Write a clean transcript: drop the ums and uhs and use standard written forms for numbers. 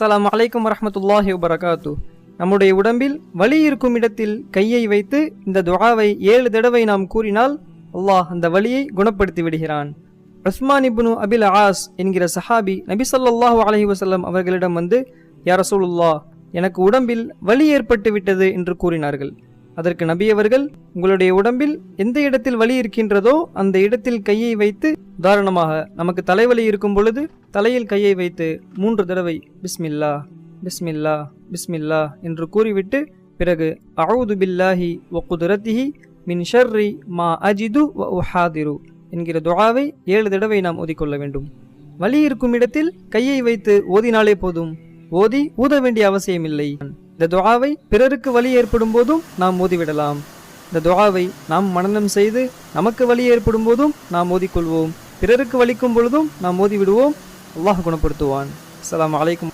அஸ்ஸலாமு அலைக்கும் வரஹ்மத்துல்லாஹி வபரகாத்து. நம்முடைய உடம்பில் வலி இருக்கும் இடத்தில் கையை வைத்து இந்த துஆவை 7 தடவை நாம் கூறினால் அல்லாஹ் அந்த வலியை குணப்படுத்தி விடுகிறான். உஸ்மான் இப்னு அபில் ஆஸ் என்கிற சஹாபி நபி ஸல்லல்லாஹு அலைஹி வஸல்லம் அவர்களிடம் வந்து, யா ரசூலுல்லாஹ், எனக்கு உடம்பில் வலி ஏற்பட்டு விட்டது என்று கூறினார்கள். அதற்கு நபி அவர்கள், உங்களுடைய உடம்பில் எந்த இடத்தில் வலி இருக்கின்றதோ அந்த இடத்தில் கையை வைத்து, உதாரணமாக நமக்கு தலைவலி இருக்கும் பொழுது தலையில் கையை வைத்து 3 தடவை பிஸ்மில்லா பிஸ்மில்லா பிஸ்மில்லா என்று கூறிவிட்டு பிறகு அஊது பில்லாஹி வ குதுரத்திஹி மின் ஷர்ரி மா அஜிது வ உஹாதிரு என்கிற துஆவை 7 தடவை நாம் ஓதிக்கொள்ள வேண்டும். வலி இருக்கும் இடத்தில் கையை வைத்து ஓதினாலே போதும், ஓதி ஊத வேண்டிய அவசியமில்லை. இந்த துஆவை பிறருக்கு வலி ஏற்படும் போதும் நாம் ஓதிவிடலாம். இந்த துஆவை நாம் மனனம் செய்து நமக்கு வலி ஏற்படும் போதும் நாம் ஓதிக்கொள்வோம், பிறருக்கு வலிக்கும் பொழுதும் நாம் ஓதிவிடுவோம். அல்லாஹ் குணப்படுத்துவான். அஸ்ஸலாமு அலைக்கும்.